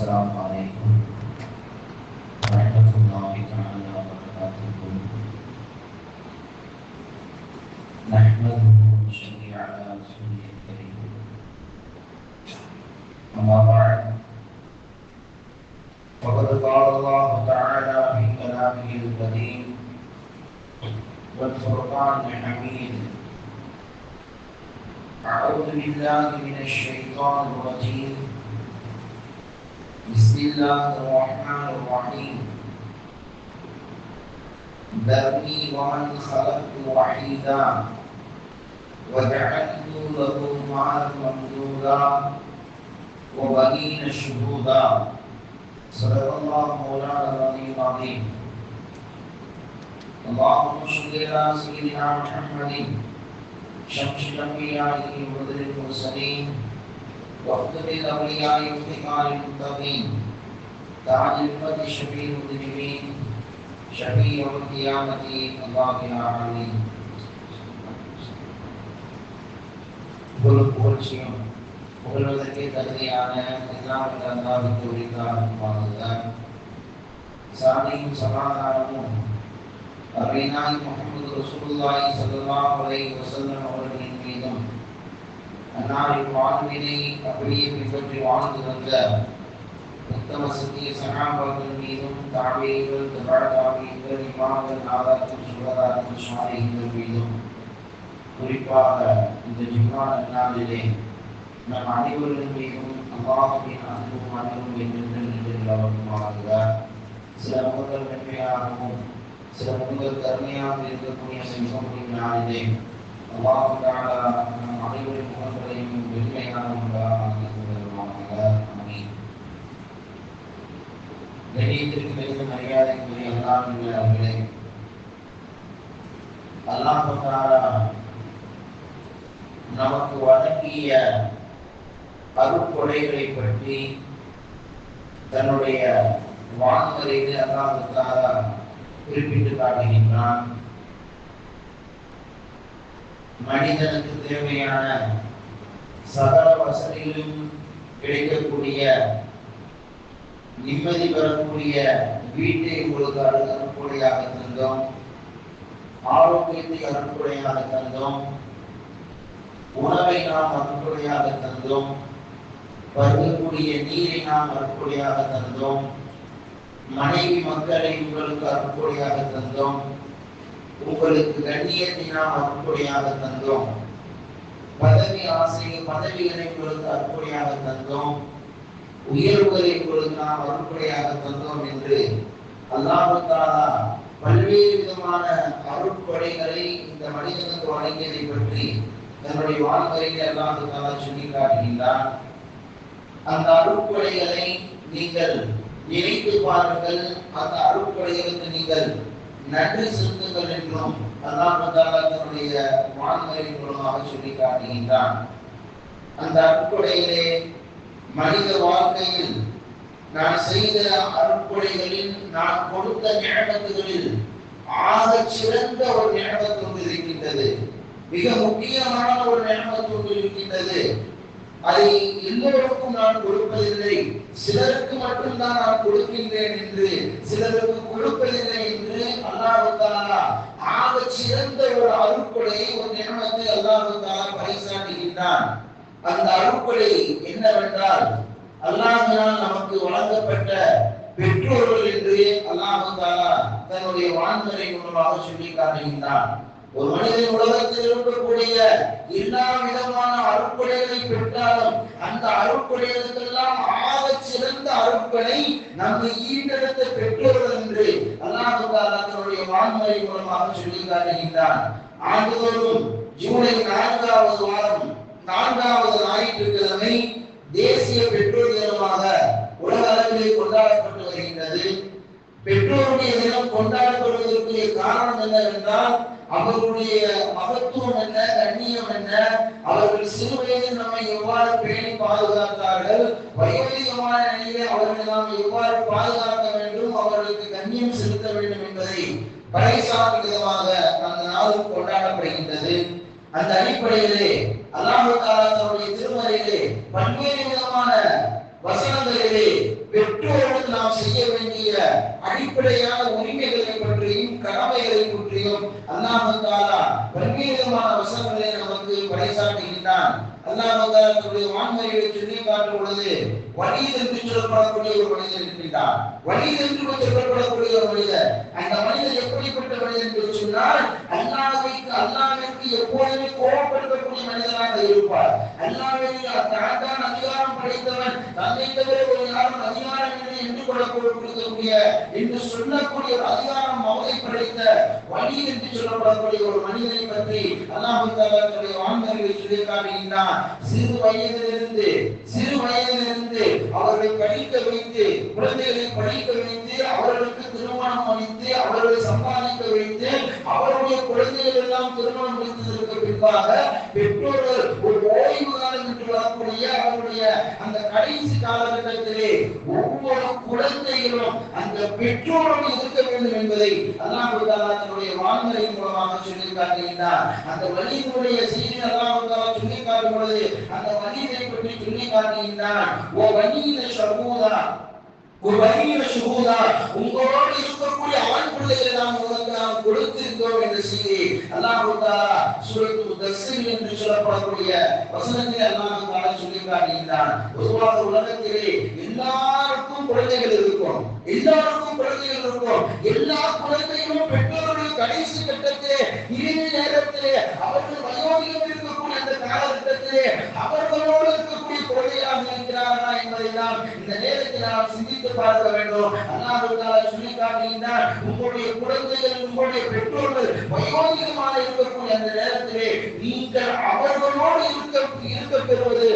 السلام عليكم ورحمة الله تعالى وبركاته. نحمده ونصلي على رسوله الكريم. أما بعد، فقد قال الله تعالى في كلامه القديم والفرقان الحميد: أعوذ بالله من الشيطان الرجيم. بسم الله الرحمن الرحيم. ذرني ومن خلقت وحيدا وجعلت له مالا ممدودا وبنين شهودا. صدق الله مولانا العلي العظيم. اللهم صل على سيدنا محمد شمس الأنبياء وبدر المرسلين وأفضل الأولياء وافتخار المتقين تاج الفتح شفيع المذنبين شفيع يوم القيامة الله يا عليم. புகழ்ச்சியும் புகழ்வதற்கே தகுதியான எல்லாம் அல்லாஹ்வுக்கு உரித்தானது. சாந்தியும் சமாதானமும் அருளினாய் முஹம்மது ரசூலுல்லாஹி ஸல்லல்லாஹு அலைஹி வஸல்லம் அவர்களின் மீதும் அன்னாரின் வாழ்வினை அப்படியே பின்பற்றி வாழ்ந்து வந்த உத்தம சத்திய சகாபாக்கள் மீதும் தாபீகள், தாபீகள், இமாம்கள், நாதாக்கள், சுஹதாக்கள், ஸாலிஹீன்கள் மீதும் குறிப்பாக இந்த ஜும்ஆ நாளிலே நம் அனைவரின் மீதும் அல்லாஹ்வின் அன்பும் அன்பும் என்றென்று நிலைநிறுவனமாக சில முதல் நன்மையாகவும் சில முதல் கருணையாக இருக்கக்கூடிய மிகக்கூடிய நாளிலே அல்லாஹ் தஆலா நம் அனைவரின் முகங்களையும் வெண்மையான உண்டாக ஆமீன். கண்ணியத்திற்கு மிகுந்த மரியாதைக்குரிய அல்லாஹ்வின் அவர்களே, அல்லாஹ் தஆலா நமக்கு வழங்கிய அருட்கொடைகளை பற்றி தன்னுடைய வான்மறையிலே அல்லாஹ் தஆலா குறிப்பிட்டு காட்டுகின்றான். மனிதனுக்கு தேவையான சகல வசதிகளும் கிடைக்கக்கூடிய, நிம்மதி பெறக்கூடிய வீட்டை உங்களுக்கு அருட்கொடையாக தந்தோம், ஆரோக்கியத்தை அருட்கொடையாக தந்தோம், உணவை நாம் அருட்கொடையாக தந்தோம், பருகக்கூடிய நீரை நாம் அருட்கொடையாக தந்தோம், மனைவி மக்களை உங்களுக்கு அருட்கொடையாக தந்தோம், உங்களுக்கு கண்ணியத்தை நாம் அருட்கொடையாக தந்தோம், பதவிகளை உங்களுக்கு அருட்கொடையாக தந்தோம், உயர்வுகளை உங்களுக்கு நாம் அருட்கொடையாக தந்தோம் என்று அல்லாஹ் தஆலா பல்வேறு விதமான அருட்கொடைகளை இந்த மனிதனுக்கு வழங்கியதை பற்றி தன்னுடைய வாழ்க்கையை அல்லாஹ் தஆலா சொல்லி காட்டுகின்றான். அந்த அருட்கொடைகளை நீங்கள் நினைத்து பாருங்கள், அந்த அருட்கொடைகளுக்கு நீங்கள் நன்றி செலுத்துங்கள் என்றும் அல்லாஹ் தஆலா தன்னுடைய வாழ்க்கையின் மூலமாக சொல்லி காட்டுகின்றான். அந்த அருட்கொடையிலே மனித வாழ்க்கையில் நான் செய்த அருட்கொடைகளில் நான் கொடுத்த நியமத்துகளில் ஆக சிறந்த ஒரு நியமத் ஒன்று இருக்கின்றது, மிக முக்கியமான ஒரு நியமத் ஒன்று இருக்கின்றது. அதை எல்லோருக்கும் நான் கொடுப்பதில்லை, சிலருக்கு மட்டும்தான் நான் கொடுக்கின்றேன் என்று, சிலருக்கு கொடுப்பதில்லை என்று அல்லாஹ் தஆலா ஆக சிறந்த ஒரு அருட்கொடையை, ஒரு நியமத்தை அல்லாஹ் தஆலா பரிசாட்டுகின்றான். அந்த அருட்கொடை என்னவென்றால் அல்லாஹ்வினால் நமக்கு வழங்கப்பட்ட பெற்றோர்கள் என்று அல்லாஹ் தஆலா தன்னுடைய வாழ்முறை மூலமாக சொல்லி காட்டுகின்றான். ஒரு மனிதன் உலகத்தில் இருக்கக்கூடிய எல்லா விதமான அருட்கொடைகளை பெற்றாலும் அந்த அருட்கொடைகளுக்கெல்லாம் ஆக சிறந்த அருட்கொடை நம்மை ஈண்டெடுத்த பெற்றோர்கள் என்று அல்லாஹ் தஆலா தன்னுடைய வாழ்முறை மூலமாக சொல்லி காட்டுகின்றான். ஆண்டுதோறும் ஜூலை 4வது வாரம் 4வது ஞாயிற்றுக்கிழமை தேசிய பெற்றோர் தினமாக உலக அளவிலே கொண்டாடப்பட்டு வருகின்றது. பெற்றோருடைய தினம் கொண்டாடப்படுவதற்கு காரணம் என்னவென்றால் அவர்களுடைய மகத்துவம் என்ன, கண்ணியம் என்ன, அவர்கள் சிறு வயதில் நம்மை எவ்வாறு பேணி பாதுகாத்தார்கள், வயோதிகமான நிலையிலே அவர்களை நாம் எவ்வாறு பாதுகாக்க வேண்டும், அவர்களுக்கு கண்ணியம் செலுத்த வேண்டும் என்பதை பறைசாற்றும் விதமாக அந்த நாள் கொண்டாடப்படுகின்றது. அந்த அடிப்படையிலே அல்லாஹ் தஆலா தன்னுடைய திருமறையிலே பல்வேறு விதமான வசனங்களிலே பெற்றோருக்கு நாம் செய்ய வேண்டிய அடிப்படையான உரிமைகளை பற்றியும் கடமைகளை பற்றியும் அல்லாஹ் தஆலா பல்வேறுமான வசனங்களை நமக்கு பறைசாற்றுகின்றான். அல்லாஹ் தஆலா தன்னுடைய வான்மொழியை சொல்லி காட்டும் பொழுது வலீத் என்று சொல்லப்படக்கூடிய ஒரு மனிதர் இருக்கின்றார். வலீத் என்று சொல்லப்படக்கூடிய ஒரு மனிதர், அந்த மனிதர் எப்படிப்பட்ட மனிதர் என்று சொன்னால் அல்லாஹ்விற்கு எப்பொழுதுமே கோபப்படுத்தக்கூடிய மனிதராக இருப்பார். அல்லாஹ்விற்கு தான் அதிகாரம் படைத்தவன், தன்னை தவிர ஒரு யாரும் அதிகாரம் இல்லை என்று கொள்ளக்கூடிய என்று சொல்லக்கூடிய ஒரு அதிகாரம் அவரை படைத்த வலீத் என்று சொல்லப்படக்கூடிய ஒரு மனிதனை பற்றி அல்லாஹ் தஆலா தன்னுடைய வான்மொழியை சொல்லி காட்டுகின்றான். சிறு வயதிலிருந்து அவர்களை படிக்க வைத்து, குழந்தைகளை படிக்க வைத்து, அவர்களுக்கு திருமணம் அளித்து, அவர்களை சம்பாதிக்க வைத்து, அவருடைய குழந்தைகள் எல்லாம் திருமணம் முடித்ததற்கு பின்பாக பெற்றோர்கள் ஒரு ஓய்வு காலம் என்று வரக்கூடிய அவருடைய அந்த கடைசி காலகட்டத்திலே ஒவ்வொரு குழந்தைகளும் அந்த பெற்றோரோடு இருக்க வேண்டும் என்பதை அல்லாஹ் தஆலா தன்னுடைய வான்மொழியின் மூலமாக சொல்லி காட்டுகின்றார். அந்த வலியினுடைய செய்தி அல்லாஹ் தஆலா சொல்லி காட்டும் பொழுது அந்த வலியை பற்றி சொல்லி காட்டுகின்றார். ஓ வலியின ஷஹூதா, உங்களோடு இருக்கக்கூடிய ஆண் பிள்ளைகளை நாம் கொடுத்திருக்கிறோம் என்ற செய்தி அல்லாஹ் தஆலா சூரத்து முத்தஸ்ஸிர் என்று சொல்லப்படக்கூடிய வசனத்தில் அல்லாஹ் தஆலா சொல்லி காட்டுகின்றான். பொதுவாக உலகத்திலே எல்லாருக்கும் குழந்தைகள் இருக்கும். எல்லா குழந்தைகளும் பெற்றோர்கள் கடைசி கட்டத்திலே இறுதி நேரத்திலே அவர்கள் வயோதிகம் இருக்கக்கூடிய அந்த காலகட்டத்திலே அவர்களோடு இருக்கக்கூடிய குழந்தைகளாக இருக்கிறார்களா என்பதை நாம் இந்த நேரத்தில் நாம் சிந்தித்து பார்க்க வேண்டும். அல்லாஹ் தஆலா சொல்லி காட்டுகின்றார், உங்களுடைய குழந்தைகள், உங்களுடைய பெற்றோர்கள் வயோதிகமாக இருக்கக்கூடிய அந்த நேரத்திலே நீங்கள் அவர்களோடு இருக்க பெறுவது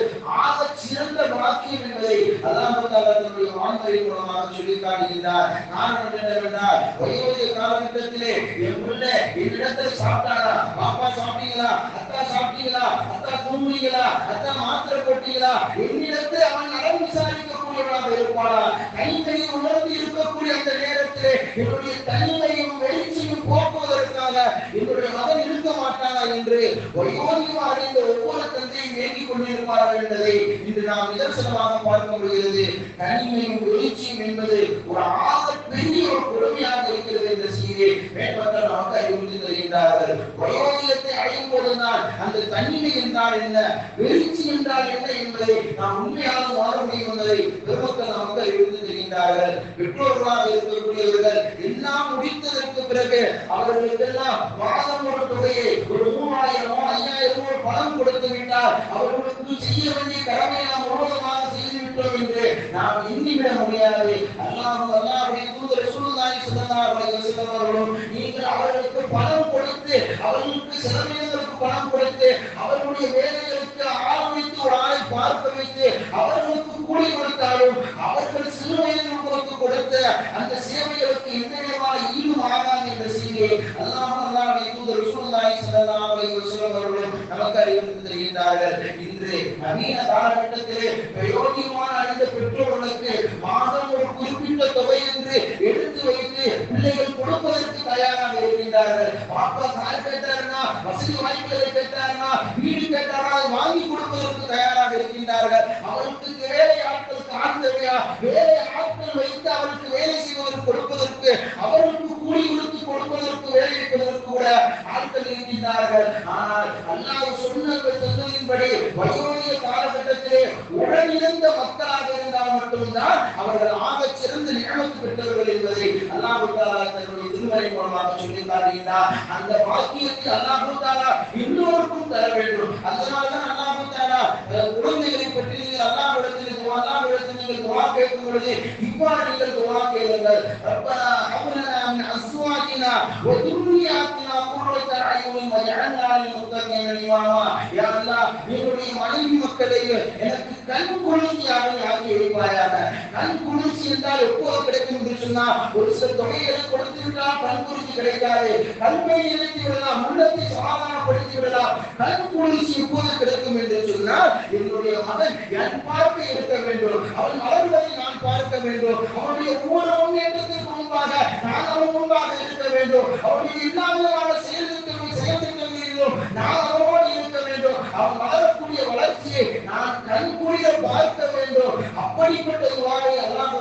ஆக சிறந்த பாக்கியம் என்பதை அல்லாஹ் தஆலா தன்னுடைய வான்மொழியின் மூலமாக சொல்லி காட்டுகின்றார். காரணம் என்னவென்றால், வயோதிக காலகட்டத்திலே என் பிள்ளை என்னிடத்தில் சாப்பிட்டாரா, பாப்பா சாப்பிட்டீங்களா, அத்தா சாப்பிட்டீங்களா, அத்தா தூங்குறீங்களா, அத்தா மாத்திரை போட்டீங்களா, என்னிடத்தில் அவன் நலம் விசாரிக்கக்கூடியவனாக இருப்பானா? தனிமையை உணர்ந்து இருக்கக்கூடிய அந்த நேரத்திலே என்னுடைய தனிமையும் வெளிச்சையும் போக்குவதற்காக என்னுடைய மகன் இருக்க மாட்டானா என்று வயோதிகமாக அறிந்த ஒவ்வொரு தந்தையும் ஏங்கிக் கொண்டிருப்பார்கள் என்பதை இன்று நாம் நிதர்சனமாக பார்க்க முடிகிறது. தனிமையும் வெளிச்சையும் என்பது ஒரு ஆக பெரிய ஒரு கொடுமையாக இருக்கிறது என்ற செய்தியை மேற்பட்ட நமக்கு அறிவுறுத்தி தருகின்றார்கள். வயோதிகத்தை அடையும் போதுதான் அந்த தனிமை என்றால் என்ன, வெளிச்சி என்றால் என்ன என்பதை நாம் உண்மையாக மாற முடியும் என்பதை பெருமக்கள் நமக்கு அறிவுறுத்தி தருகின்றார்கள். பெற்றோர்களாக இருக்கக்கூடியவர்கள் எல்லாம் முடித்ததற்கு பிறகு அவர்களுக்கெல்லாம் மாதம் ஒரு தொகையை ஒரு 3000 5000 பணம் கொடுத்து விட்டால் அவர்களுக்கு செய்ய வேண்டிய கடமை நாம் முழுவதுமாக செய்து விட்டோம் என்று நாம் எண்ணிவிட முடியாது. அல்லாஹ்வுடைய தூதர் ரசூலுல்லாஹி ஸல்லல்லாஹு அலைஹி வஸல்லம் அவர்களும் நீங்கள் அவர்களுக்கு பணம் கொடுத்து, அவர்களுக்கு செலவினங்களுக்கு பணம் கொடுத்து, அவர்களுடைய வேலைகளுக்கு ஆரம்பித்து ஒரு ஆளை பார்க்க வைத்து அவர்களுக்கு கூலி கொடுத்தாலும் அவர்கள் சிறு வயதில் உங்களுக்கு கொடுத்த அந்த சேவைகளுக்கு எந்த விதமான ஈடும் ஆகாது என்ற செய்தியை அல்லாஹ்வுடைய தூதர் ரசூலுல்லாஹி ஸல்லல்லாஹு அலைஹி வஸல்லம் அவர்களும் நமக்கு அறிவுறுத்தி தருகின்றார்கள். இன்று நவீன காலகட்டத்திலே பிரயோஜனமான அந்த பெற்றோர்களுக்கு மாதம் ஒரு குறிப்பிட்ட தொகை என்று எடுத்து வைத்து பிள்ளைகள் கொடுப்பதற்கு தயாராக இருக்கின்றார்கள். பாப்பா கார் கேட்டாருன்னா, வசதி வாய்ப்புகளை கேட்டாருன்னா, வீடு கேட்டாரா வாங்கி கொடுப்பதற்கு தயாராக இருக்கின்றார்கள். அவருக்கு வேலை ஆட்கள் காண்பதையா, வேலை ஆட்கள் வைத்து அவருக்கு வேலை செய்வதற்கு கொடுப்பதற்கு, அவர்களுக்கு கூலி கொடுத்து கொடுப்பதற்கு, வேலை வைப்பதற்கு கூட ஆட்கள் இருக்கின்றார்கள். ஆனால் அல்லாஹ் சொன்னதின்படி வயோதிக காலகட்டத்திலே உடனிருந்த மக்களாக இருந்தால் மட்டும்தான் அவர்கள் ஆக சிறந்த நியமத்து பெற்றவர்கள் என்பதை அல்லாஹ் தஆலா தன்னுடைய திருமறை மூலமாக சொல்லி காட்டுகின்றார். அந்த பாக்கியத்தை அல்லாஹ் தஆலா எல்லோருக்கும் தர வேண்டும். அதனால்தான் அல்லாஹ் தஆலா குழந்தைகளை பற்றி அல்லாஹ்விடத்தில் நீங்கள் துஆ கேட்கும் பொழுது இவ்வாறு நீங்கள் துஆ கேளுங்கள். ரப்பனா ஹப்லனா மின் அஸ்வாஜினா வ துர்ரியாத்தினா குர்ரத அய்யுன் வஜஅல்னா லில் முத்தகீன இமாமா. யா அல்லாஹ், என்னுடைய மனைவி மக்களை எனக்கு கண் குளிர்ச்சியாக ஆக்கி வைப்பாயாக. கண் குளிர்ச்சி என்றால் எப்போது கிடைக்கும் என்று சொன்னால், ஒரு சில தொகைகளை கொடுத்து விட்டால் கண் குளிர்ச்சி கிடைக்காது. கல்வை இணைத்து விடலாம், உள்ளத்தை சமாதானப்படுத்தி விடலாம். கண் குளிர்ச்சி எப்போது கிடைக்கும் என்று சொன்னால், என்னுடைய மகன் என் பார்க்க இருக்க வேண்டும், அவன் வளர்வதை நான் பார்க்க வேண்டும், அவனுடைய ஒவ்வொரு முன்னேற்றத்திற்கு முன்பாக நான் அவன் முன்பாக இருக்க வேண்டும், அவனுடைய இல்லாத செயல்திட்டங்களிலும் நான் அவனோடு இருக்க வேண்டும், அவன் வளரக்கூடிய வளர்ச்சியை நான் கண்கூடிய பார்க்க வேண்டும். அப்படிப்பட்ட துஆவை அல்லாஹ்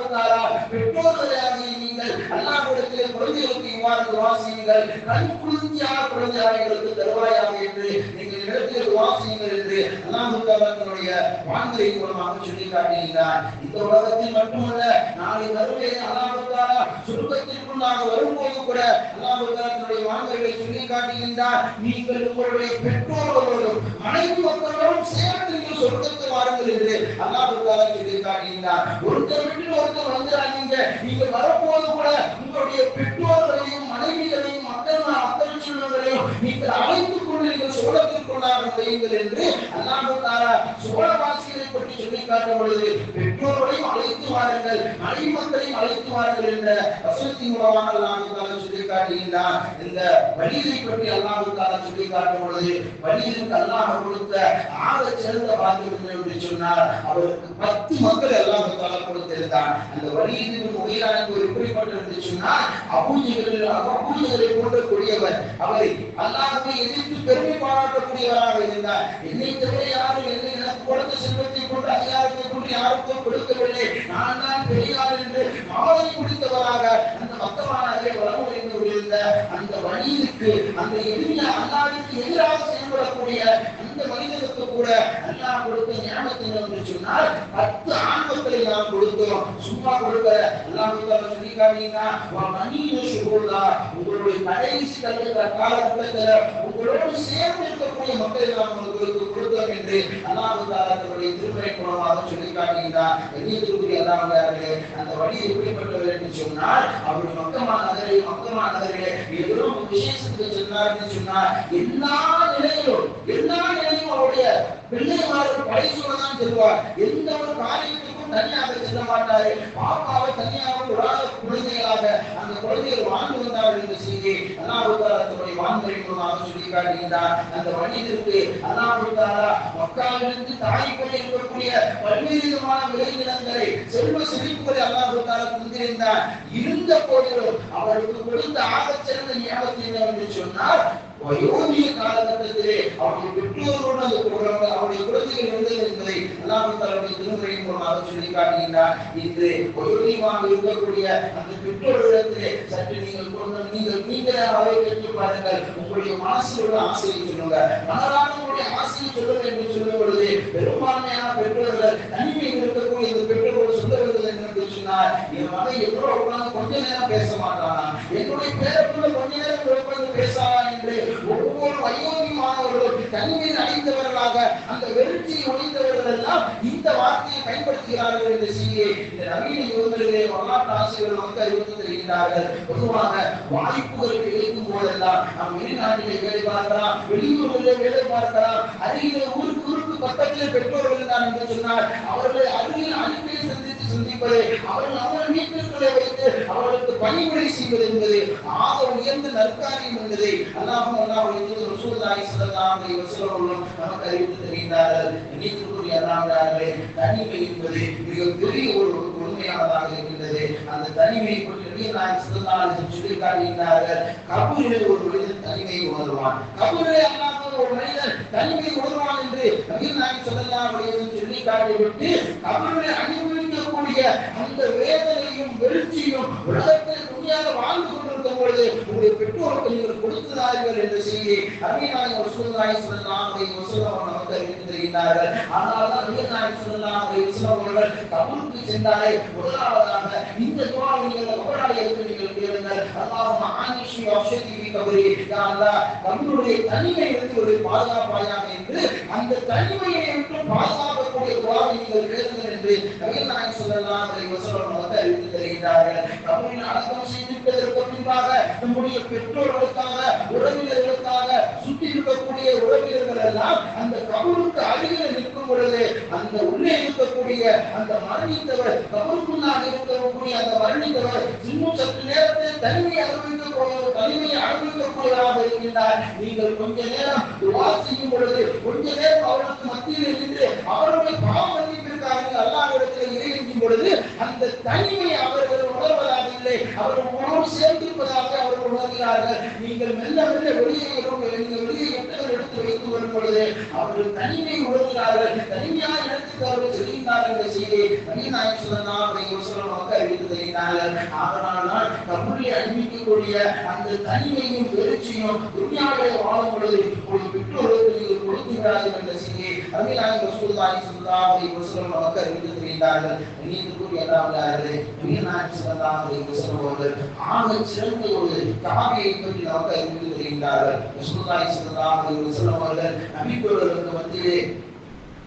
பெற்றோர்களாகிய நீங்கள் அல்லாஹ்விடத்திலே குழந்தைகளுக்கு இவ்வாறு துஆ செய்யுங்கள். கண் குளிர்ச்சியான குழந்தையாக எங்களுக்கு தருவாயாக என்று நீங்கள் இடத்தில் துஆ செய்யுங்கள் என்று அல்லாஹ் தஆலா தன்னுடைய வான்களை மூலமாக சொல்லி காட்டுகிறார். இந்த உலகத்தில் மட்டுமல்ல, நாளை மறுமையிலே அல்லாஹ் தஆலா சொர்க்கத்திற்குள்ளாக வரும்போது கூட அல்லாஹ் தஆலா தன்னுடைய வான்களை சொல்லி காட்டுகின்றார். நீங்கள் உங்களுடைய பெற்றோர்களோடும் மனைவி மக்களோடும் சேர்ந்து நீங்கள் சொர்க்கத்துக்கு வாருங்கள் என்று அல்லாஹ் தஆலா சொல்லி காட்டுகின்றார். ஒருத்தர் வீட்டில் ஒருத்தர் வந்துறாங்க, நீங்கள் வரும்போது கூட உங்களுடைய பெற்றோர்களையும் மனைவிகளையும் மக்கள் செல்வங்களையும் நீங்கள் அழைத்துக் கொண்டு நீங்கள் சோழத்திற்குள்ளாக செய்யுங்கள் என்று அல்லாஹ் தஆலா சோழவாசிகளை பற்றி சொல்லி காட்டும் பொழுது பெற்றோர்களையும் அழைத்து வாருங்கள், மனைவி மக்களையும் அழைத்து வாருங்கள் என்ற வசனத்தின் மூலமாக அல்லாஹ் தஆலா சொல்லி காட்டுகின்றார். இந்த வலிதை பற்றி அல்லாஹ் தஆலா சொல்லி காட்டும் பொழுது வலிதுக்கு அல்லாஹ் கொடுத்த ஆக சிறந்த பாக்கியம் என்று சொன்னார். அவருக்கு 10 மக்கள் அல்லாஹ் தஆலா கொடுத்திருந்தார். அந்த வலிதுக்கு முகையானுக்கு ஒரு எப்படிப்பட்ட என்று சொன்னால் அபூஜஹலை போன்ற கூடியவர். அவரை அல்லாஹ்வை எதிர்த்து பெருமை பாராட்டக்கூடியவராக இருந்தார். என்னை தவிர யாரும் எனக்கு கொடுத்த செல்வத்தை கொண்டு அதிகாரத்தை கொண்டு யாருக்கும் கொடுக்கவில்லை, நான் தான் பெரியார் என்று மாலை குடித்தவராக அந்த மக்களானவரை வளமுறைந்து கொண்டிருந்த அந்த வலிதுக்கு, அந்த அல்லாஹ்வுக்கு எதிராக செயல்படக்கூடிய அந்த மனிதனுக்கு கூட அல்லாஹ் கொடுத்த ஞானத்தை என்று சொன்னால் 10 ஆண் மக்களை நாம் கொடுத்தோம். சும்மா கொடுக்க அல்லாஹ் தஆலா சொல்லி காட்டினா மனித சுகூதா, உங்களுடைய கடைசி காலகட்டத்தில் உங்களோடு சேர்ந்து இருக்கக்கூடிய மக்களை நாம் உங்களுக்கு கொடுத்தோம் என்று அல்லாஹ் தஆலா தன்னுடைய திருமறை மூலமாக சொல்லி காட்டுகிறார். எதிர்த்துக்குரிய அல்லாஹ்வே, அந்த வழி எப்படிப்பட்டவர் என்று சொன்னால் அவர் மக்கமா நகரிலே ஏதோ விசேஷத்துக்கு சொன்னார் என்று சொன்னார். எல்லா நிலையிலும் அவருடைய பிள்ளைமார்கள் படைசூழதான் செல்வார். எந்த ஒரு காரியத்துக்கும் தனியாக செல்ல மாட்டாரு. பாப்பாவை தனியாக ஒரு குழந்தைகளாக அந்த குழந்தைகள் வாழ்ந்து வந்தார்கள் என்ற செய்தி அல்லாஹ் தஆலா தன்னுடைய வான்முறை மூலமாக சொல்லி காட்டுகின்றார். அந்த மனிதருக்கு அல்லாஹ் தஆலா மக்காவிலிருந்து தாய்ப்படி இருக்கக்கூடிய பல்வேறு விதமான விளைநிலங்களை செல்வ செழிப்புகளை அல்லாஹ் தஆலா தந்திருந்தார். இருந்த போதிலும் அவருக்கு கொடுத்த ஆகச் சிறந்த ஞாபகம் என்னவென்று சொன்னால் வயோதிக காலகட்டத்திலே அவருடைய பெற்றோரோடு அந்த அவருடைய குழந்தைகள் இருந்தது என்பதை அல்லாஹ் தஆலாவுடைய திருமறையின் மூலமாக சொல்லி காட்டுகின்றார். இன்று வயோதிகமாக இருக்கக்கூடிய அந்த பெற்றோரிடத்திலே சற்று நீங்களே அவை கேட்டு பாருங்கள். உங்களுடைய மனசில் உள்ள ஆசையை சொல்லுங்க, மனதான உங்களுடைய ஆசையை சொல்லுங்க என்று சொல்லும் பொழுது பெரும்பான்மையான பெற்றோர்கள் தனிமையில் இருக்கக்கூடிய இந்த பெற்றோர்கள் சொல்லுவது என்று சொன்னார், என் மகன் எவ்வளோ உட்கார்ந்து கொஞ்ச நேரம் பேச மாட்டானா, என்னுடைய பேரப்புள்ள கொஞ்ச நேரம் உட்கார்ந்து பேசாதா என்று ஒவ்வொரு வயோதிகமானவர்களும் தனிமையில் அடைந்தவர்களாக அந்த வெறுச்சியை ஒழிந்தவர்கள் எல்லாம் இந்த வார்த்தையை பயன்படுத்துகிறார்கள் என்ற செய்தியை இந்த நவீன யுகங்களிலே வரலாற்று ஆசிரியர்கள் நமக்கு அறிவித்து தருகிறார்கள். பொதுவாக வாய்ப்புகள் கிடைக்கும் போதெல்லாம் நாம் வெளிநாட்டிலே வேலை பார்க்கலாம், வெளியூர்களிலே வேலை பார்க்கலாம், அருகிலே ஊருக்கு பக்கத்திலே பெற்றோர்கள் தான் என்று சொன்னால் அவர்களை அருகில் அனுப்பி சந்திப்பது, அவர்கள் வீட்டிற்குள்ளே வைத்து அவர்களுக்கு பணிமுறை செய்வது என்பது ஆக உயர்ந்த நற்காரியம் என்பதை ரசூலுல்லாஹி ஸல்லல்லாஹு அலைஹி வஸல்லம் நமக்கு அறிவித்து தருகிறார்கள். நீதிக்குரிய அல்லாஹ்வே, தனிமை என்பது மிகப்பெரிய ஒரு உண்மையானதாக இருக்கின்றது. அந்த தனிமையை பற்றி நபிகள் ஸல்லல்லாஹு அலைஹி வஸல்லம் சொல்லி காட்டுகிறார்கள். கபூரிலே ஒரு மனிதன் தனிமையை உணர்வான், கபூரிலே அல்லாஹ் ஒரு மனிதன் தனிமையை உணர்வான் என்று நபிகள் ஸல்லல்லாஹு அலைஹி வஸல்லம் சொல்லி காட்டிவிட்டு கபூரிலே அனுபவிக்கக்கூடிய அந்த வேதனையும் வெறுச்சியும் உலகத்தில் துணியாக வாழ்ந்து கொண்டிருக்கும் பொழுது உங்களுடைய பெற்றோருக்கு நீங்கள் கொடுத்ததார்கள் என்ற செய்தியை அருமையான ரசூலுல்லாஹி ஸல்லல்லாஹு அலைஹி வஸல்லம் நமக்கு அறிவித்து தருகிறார்கள். ஆனால் நபிகள் ஸல்லல்லாஹு அலைஹி வஸல்லம் அவர்கள் கபூருக்கு சென்றாலே முதலாவதாக இந்த துஆவை நீங்கள் கபூராக எடுத்து நீங்கள் கேளுங்கள். அல்லாஹும்ம ஆனிஷி வஃஷதி ஃபீ கபரி, யா அல்லாஹ் கபூருடைய தனிமையிலிருந்து ஒரு பாதுகாப்பாயாக என்று அந்த தனிமையை விட்டு பாதுகாக்கக்கூடிய துஆவை நீங்கள் கேளுங்கள் என்று நபிகள் ஸல்லல்லாஹு அலைஹி வஸல்லம் நமக்கு அறிவித்து தருகிறார்கள். கபூரில் அடக்கம் செய்திருப்பதற்கு பின்பாக நம்முடைய பெற்றோர்களுக்காக உறவினர்களுக்காக சுற்றி இருக்கக்கூடிய உறவினர்கள் எல்லாம் அந்த கபூருக்கு அருகில் நிற்கும் பொழுது அந்த உள்ளே இருக்கக்கூடிய அந்த மரணித்தவர், கபூருக்குள்ளாக இருக்கக்கூடிய அந்த மரணித்தவர் இன்னும் சற்று நேரத்தில் தனிமையை அனுபவிக்கக்கூடியவராக இருக்கின்றார். நீங்கள் கொஞ்ச நேரம் துஆ செய்யும் பொழுது கொஞ்ச நேரம் அவர்களுக்கு மத்தியில் நின்று அவருடைய பாவ மன்னிப்பிற்காக அல்லாஹ்விடத்தில் இறைஞ்சும் பொழுது அந்த தனிமையை அவர்கள் உணர்வதாக இல்லை, அவர்கள் உணர்வு சேர்ந்திருப்பதாக அவர்கள் உணர்கிறார்கள். நீங்கள் மெல்ல வெளியே எடுத்து வைத்து வரும் பொழுது அவர்கள் தனிமை உணர்கிறார்கள். தனிமையான இடத்துக்கு அவர்கள் செல்கின்றார்கள் என்ற செய்தியை நபிகள் ஸல்லல்லாஹு அலைஹி வஸல்லம் அவர்கள் அறிவித்து தருகிறார்கள். அதனால் கபூரை அனுபவிக்கக்கூடிய அந்த தனிமையும் வெறுச்சியும் துன்யாவிலே வாழும் பொழுது ஒரு பெற்றோர்களுக்கு நீங்கள் கொடுக்கிறார்கள் என்ற செய்தியை அருமையான ரசூலுல்லாஹி ஸல்லல்லாஹு அலைஹி வஸல்லம் அவர்கள் அறிவித்து தருகிறார்கள். நீதிக்குரிய அல்லாஹ்வே நபியனார் ஸல்லல்லாஹு அலைஹி வஸல்லம் அவர்கள் ஆக சிறந்த ஒரு காவியை பற்றி நமக்கு அறிவித்து தருகிறார்கள். ரசூலுல்லாஹி ஸல்லல்லாஹு அலைஹி வஸல்லம் அவர்கள் நபித்தோழர்களுக்கு மத்தியிலே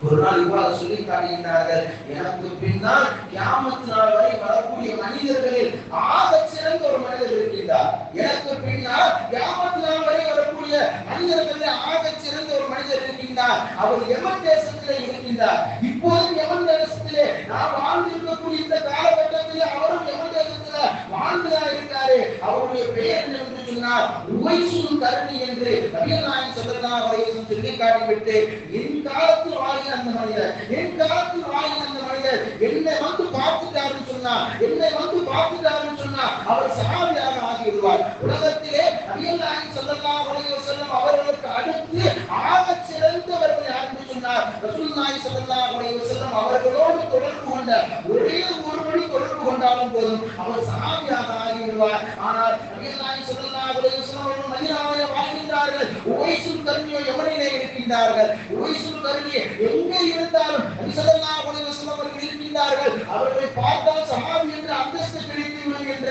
ஒரு நாள் இவ்வாறு சொல்லி காட்டுகின்றார்கள், எனக்கு பின்னால் கியாமத் நாள் வரை வரக்கூடிய மனிதர்களில் ஆக சிறந்த ஒரு மனிதர் இருக்கின்றார். எனக்கு பின்னால் கியாமத் நாள் வரை வரக்கூடிய மனிதர்களில் ஆக சிறந்த ஒரு மனிதர் இருக்கின்றார். அவர் யமன் தேசத்திலே இருக்கின்றார். இப்போது யமன் தேசத்திலே நாம் வாழ்ந்திருக்கக்கூடிய இந்த காலகட்டத்திலே அவரும் யமன் தேசத்திலே வாழ்ந்துதான் இருக்காரு. அவருடைய பெயர் என்று சொன்னார் உவைசுல் கர்ணி என்று நபிகள் நாயகம் ஸல்லல்லாஹு அலைஹி வஸல்லம் சொல்லி காட்டிவிட்டு, என் காலத்தில் வாழ்ந்த அந்த மனிதர், என் காலத்தில் வாழ்ந்த அந்த மனிதர் என்னை வந்து பார்த்துட்டாருன்னு சொன்னா அவர் சஹாபியாக ஆகிவிடுவார். உலகத்திலே நபிகள் நாயகம் ஸல்லல்லாஹு அலைஹி வஸல்லம் அவர்களுக்கு அடுத்து ஆக சிறந்தவர்கள் யாருன்னு சொன்னார் ரசூலுல்லாஹி ஸல்லல்லாஹு அலைஹி வஸல்லம் அவர்களோடு தொடர்பு கொண்ட ஒரே ஒரு மணி தொடர்பு கொண்டாலும் போதும் அவர் சஹாபியாக ஆகிவிடுவார். ஆனால் நபிகள் நாயகம் ஸல்லல்லாஹு அலைஹி வஸல்லம் அவர்கள் மதீனாவிலே வாழ்கின்றார்கள். உவைசுல் கர்ணியோ யமனிலே இருக்கின்றார்கள். உவைசுல் கர்ணி எங்கே இருந்தாலும் நபி ஸல்லல்லாஹு அலைஹி வஸல்லம் அவர்கள் இருக்கின்றார்கள். அவர்களை பார்த்தால் சஹாபி என்ற அந்தஸ்து கிடைத்துவிடும் என்ற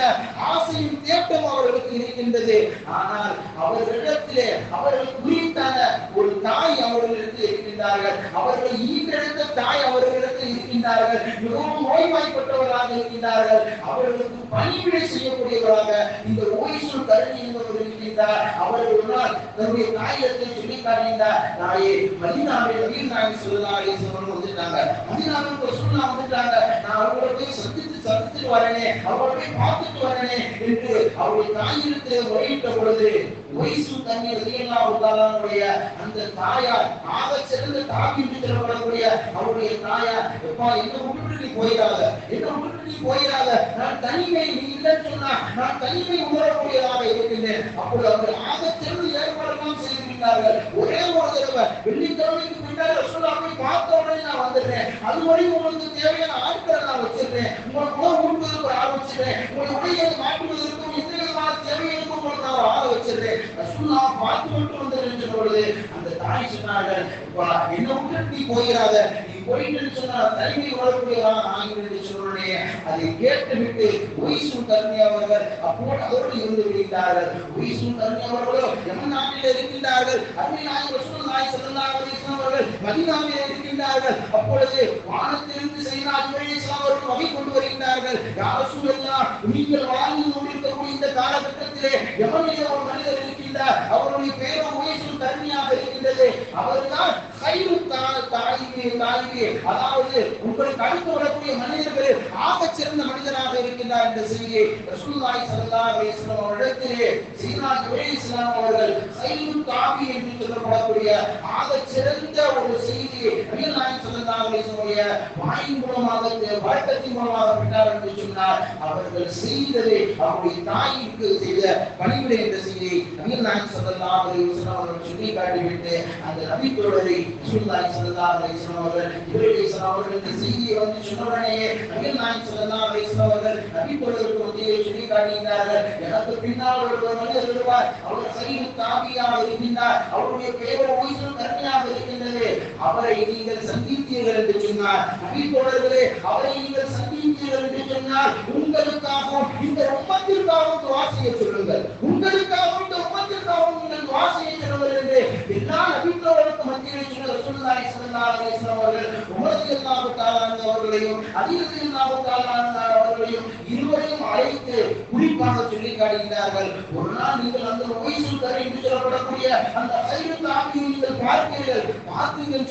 ஆசையும் தேட்டமும் அவர்களுக்கு இருக்கின்றது. ஆனால் அவர்களிடத்திலே அவர்கள் குறித்தான ஒரு தாய் அவர்களிடத்தில் இருக்கின்றார்கள். அவர்களை ஈன்றெடுத்த தாய் அவர்களிடத்தில் இருக்கின்றார்கள். மிகவும் நோய்வாய்ப்பட்டவர்களாக இருக்கின்றார்கள். அவர்களுக்கு பணிவிடை செய்யக்கூடியவராக இந்த உவைசுல் கர்ணி என்பவர் இருக்கின்றார். அவர்கள் ஒரு நாள் தன்னுடைய தாயிடத்தில் சொல்லி காட்டுகின்றார், தாயே மதீனாவில் நபிகள் நாயகம் ஸல்லல்லாஹு அலைஹி வஸல்லம் வந்துட்டாங்க, மதீனாவுக்கு ரசூலுல்லாஹ் வந்துட்டாங்க, நான் அவங்களை போய் சந்தித்து வரேனே, அவங்களை போய் பார்த்துட்டு வரேனே என்று அவருடைய தாயிடத்திலே முறையிட்ட பொழுது உவைசுல் கர்ணி ரலியல்லாஹு தஆலாவுடைய அந்த தாயார் ஆக சிறந்த தாய் என்று சொல்லப்படக்கூடிய அவருடைய தாயார், எப்பா என்ன விட்டுட்டு நீ போயிடாத, நான் தனிமை நீ இல்லைன்னு சொன்னா நான் தனிமை உணரக்கூடியதாக இருக்கின்றேன். அப்பொழுது அவர்கள் ஆக சிறந்த ஏற்பாடுலாம் செய்திருக்கிறார்கள். ஒரே ஒரு தடவை வெள்ளிக்கிழமைக்கு பின்னால் ரசூலுல்லாஹை பார்த்த உடனே நான் வந்துடுறேன். அதுவரை உங்களுக்கு தேவையான ஆட்களை நான் வச்சிருக்கேன். உங்களுக்கு உணவு கொடுப்பதற்கு ஒரு ஆள் வச்சிருக்கேன். உங்களுடைய உடையை மாற்றுவதற்கும் எந்த விதமான தேவைகளுக்கும் உங்களுக்கு நான் ஆள வச்சிருக்கேன். ரசூலுல்லாஹ் பார்த்து கொண்டு வந்தேன் என்ற பொழுது அந்த தாய் சொன்னார்கள், என்ன விட்டு நீ போயிடாத, நீ போயிட்டு சொன்னா தனிமை உணரக்கூடியவராக ஆகிவிடு சொல்லுடைய அதை கேட்டுவிட்டு உவைசுல் கர்ணி அவர்கள் அப்போது அவரோடு இருந்து விடுகிறார்கள். உவைசுல் கர்ணி அவர்களோ யமன் நாட்டில் இருக்கின்றார்கள். அருமை நாயகம் ரசூலுல்லாஹி ஸல்லல்லாஹு அலைஹி வஸல்லம் அவர்கள் மதீனாவில் இருக்கின்றார்கள். அப்பொழுது வானத்திலிருந்து சையதுனா ஜிப்ரீல் அலைஹிஸ்ஸலாம் அவர்கள் வகை கொண்டு வருகின்றார்கள். யா ரசூலல்லாஹ், நீங்கள் வாழ்ந்து கொண்டிருக்கக்கூடிய இந்த காலகட்டத்திலே யமனிலே ஒரு மனிதர் இருக்கின்றார். அவருடைய பெயர் உவைசுல் கர்ணியாக இருக்கின்றது. அவர்தான் கைரு தாயிகே, அதாவது உங்களுக்கு அடுத்து வரக்கூடிய மனிதர்களில் ஆக சிறந்த மனிதராக இருக்கின்றார் என்ற செய்தியை ரசூலுல்லாஹி ஸல்லல்லாஹு அலைஹி வஸல்லம் அவர்களிடத்திலே சையதுனா ஜிப்ரீல் அலைஹிஸ்ஸலாம் அவர்கள் கைரு தாபி என்று சொல்லப்படக்கூடிய ஆக சிறந்த ஒரு செய்தியை நபிகள் நாயகம் ஸல்லல்லாஹு அலைஹி வஸல்லம் வாயின் மூலமாக வழக்கத்தின் மூலமாக பெற்றார் என்று சொன்னார். அவர்கள் செய்ததை அவருடைய தாய்க்கு செய்த பணிவிடை என்ற செய்தியை நபிகள் நாயகம் ஸல்லல்லாஹு அலைஹி வஸல்லம் அவர்கள் சொல்லி காட்டிவிட்டு அந்த நபி தோழரை ரசூலுல்லாஹி ஸல்லல்லாஹு அலைஹி வஸல்லம் அவர்கள் ஜிப்ரீல் அலைஹிஸ்ஸலாம் அவர்கள் இந்த செய்தியை வந்து சொன்னவுடனே நபிகள் நாயகம் ஸல்லல்லாஹு அலைஹி வஸல்லம் அவர்கள் நபி தோழருக்கு மத்தியிலே சொல்லி காட்டுகின்றார்கள், எனக்கு பின்னால் ஒரு மனிதர் வருவார், அவர் கைரு தாபியாக இருக்கின்றார், அவருடைய பெயர் உவைசுல் கர்ணியாக இருக்கின்றது, அவரை நீங்கள் சந்தித்தீர்கள் என்று சொன்னார். நபி தோழர்களே, அவரை நீங்கள் சந்தித்தீர்கள் என்று சொன்னால் உங்களுக்காகவும் இந்த உம்மத்திற்காகவும் துஆ செய்ய சொல்லுங்கள், உங்களுக்காகவும் இந்த உம்மத்திற்காகவும் நீங்கள் துஆ செய்ய சொல்லுங்கள் என்று எல்லா நபி தோழர்களுக்கு மத்தியிலே சொன்ன ரசூலுல்லாஹி ஸல்லல்லாஹு அலைஹி வஸல்லம் அவர்கள் உமர் ரலியல்லாஹு தஆலா அவர்களையும் அலி ரலியல்லாஹு தஆலா அவர்களையும் இருவரையும் அழைத்து குறிப்பாக சொல்லி காட்டுகிறார்கள், ஒரு நாள் நீங்கள் அந்த உவைசுல் கர்ணி என்று சொல்லப்படக்கூடிய அந்த கைரு தாபியை நீங்கள் பார்த்தீர்கள்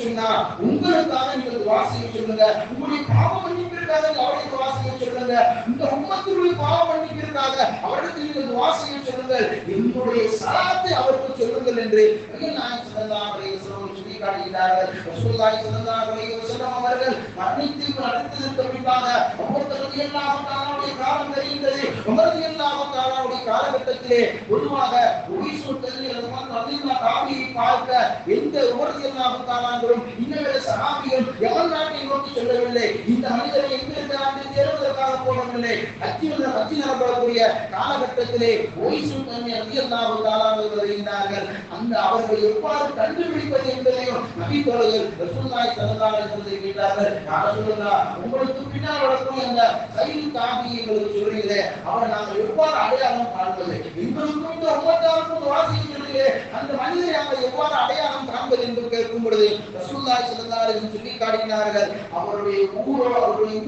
சொன்னா உங்களுக்காக நீங்கள் துஆ செய்ய சொல்லுங்க, உங்களுடைய பாவ மன்னிப்பிற்காக அவருடைய துஆ செய்ய சொல்லுங்க, இந்த உம்மத்துடைய பாவ மன்னிப்பிற்காக அவருக்கு நீங்கள் துஆ செய்ய சொல்லுங்கள், என்னுடைய ஸலாத்தை அவருக்கு சொல்லுங்கள் என்று நபிகள் நாயகம் ஸல்லல்லாஹு அலைஹி வஸல்லம் சொல்லி காட்டுகிறார்கள். ரசூலுல்லாஹி ஸல்லல்லாஹு அலைஹி வஸல்லம் அவர்கள் மரணித்து அடுத்ததற்கு பின்பாக உமர் ரலியல்லாஹு தஆலாவுடைய காலம் தெரிந்தது. உமர் ரலியல்லாஹு தஆலாவுடைய காலகட்டத்திலே பொதுவாக உவைசுல் கர்ணி ரலியல்லாஹு தாபியை பார்க்க எந்த உமர் ரலியல்லாஹு தஆலாவும் இன்னொரு சஹாபியும் யமன் நாட்டை நோக்கி செல்லவில்லை. இந்த மனிதரை எங்கிருந்து தேடுவதற்காக போய் மட்டுமில்லை, ஹஜ்ஜி நடப்படக்கூடிய காலகட்டத்திலே ஒய்சுல் கர்னி ரலியல்லாஹு தஆலா அவர்கள் வருகின்றார்கள். அந்த அவர்கள் எவ்வாறு கண்டுபிடிப்பது என்பதையும் நபி தோழர்கள் ரசூலுல்லாஹி ஸல்லல்லாஹு அலைஹி வஸல்லம் கேட்டார்கள். யா ரசூலல்லாஹ், உங்களுக்கு பின்னால் வரக்கூடிய அந்த சைல் தாபி எங்களுக்கு சொல்றீங்களே, அவர் நாங்கள் எவ்வாறு அடையாளம் காண்பது? எங்களுக்கும் இந்த உம்மத்தாருக்கும் துஆ செய்கிறீர்களே, அந்த மனிதரை நாங்கள் எவ்வாறு அடையாளம் காண்பது என்று கேட்கும் பொழுது ரசூலுல்லாஹி ஸல்லல்லாஹு அலைஹி வஸல்லம் சொல்லி காட்டினார்கள். அவருடைய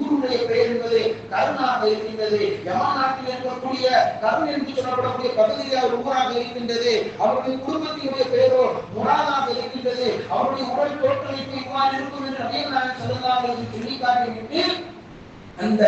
ஊருடைய பெயர் என்பது கருணாக இருக்கின்றது. யமன் நாட்டில் இருக்கக்கூடிய கருண் என்று சொல்லப்படக்கூடிய பகுதியில் அவர் ஊராக இருக்கின்றது. அவருடைய குடும்பத்தினுடைய பெயரோ முராதாக இருக்கின்றது. அவருடைய உடல் தோற்றமைப்பு இவ்வாறு இருக்கும் என்று நபிகள் நாயகம் ஸல்லல்லாஹு அலைஹி வஸல்லம் சொல்லி காட்டிவிட்டு அந்த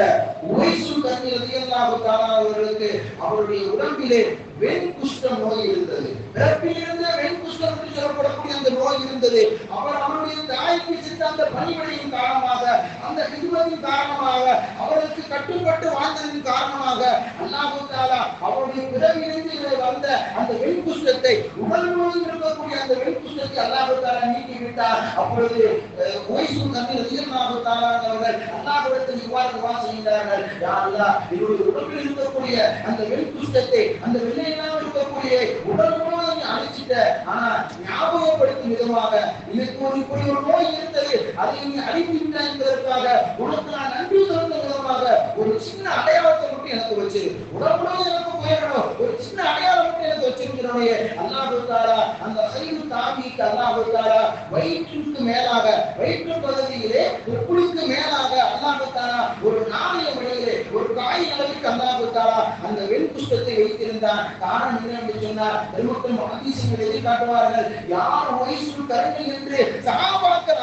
உவைசுல் கர்னி ரலியல்லாஹு தஆலா அவர்களுக்கு அவருடைய உடம்பிலே வெண்குஷ்ட நோய் இருந்தது. பிறப்பிலிருந்து வெண்குஷ்டம் என்று சொல்லப்படக்கூடிய அந்த நோய் இருந்தது. அவருடைய தாய்க்கு சென்ற அந்த பணிவிடையின் காரணமாக, அந்த ஹிதுமத்தின் காரணமாக, அவருக்கு கட்டுப்பட்டு வாழ்ந்ததின் காரணமாக அல்லாஹ் தஆலா அவருடைய பிறவிலிருந்து வந்த அந்த வெண்குஷ்டத்தை, உடல் முழுவதும் இருக்கக்கூடிய அந்த வெண்குஷ்டத்தை அல்லாஹ் தஆலா நீக்கி விட்டார். அப்பொழுது உவைசுல் கர்னி ரலியல்லாஹு தஆலா அவர்கள் அல்லாஹ்விடத்தில் இவ்வாறு துஆ செய்கிறார்கள். யா அல்லாஹ், என்னுடைய உடம்பில் இருக்கக்கூடிய அந்த வெண்குஷ்டத்தை, அந்த வெள்ளையெல்லாம் இருக்கக்கூடிய உடல் முழுவதும் அழிச்சிட்ட, ஆனா ஞாபகப்படுத்தும் விதமாக எனக்கு இப்படி ஒரு நோய் இருந்தது, அதை நீ அழித்து விட்டாய் என்பதற்காக உனக்கு நான் நன்றி சொல்லும் விதமாக ஒரு சின்ன அடையாளத்தை மட்டும் எனக்கு வச்சு, உடல் முழுவதும் எனக்கு போயிடணும், ஒரு சின்ன அடையாளம் மட்டும் எனக்கு வச்சிருக்கிறோடைய அல்லாஹ் தஆலா அந்த சைது தாபிக்கு அல்லாஹ் தஆலா வயிற்றுக்கு மேலாக, வயிற்று பகுதியிலே தொப்புளுக்கு மேலாக அல்லாஹ் தஆலா ஒரு நாணய வழியிலே ஒரு காய் அளவுக்கு அல்லாஹ் தஆலா அந்த வெண்குஷ்டத்தை வைத்திருந்தார். காரணம் என்ன என்று சொன்னார், பெருமக்கள் ஹதீஸில் எழுதி காட்டுவார்கள். யார் உவைசுல் கர்னி என்று சஹாபாக்கள்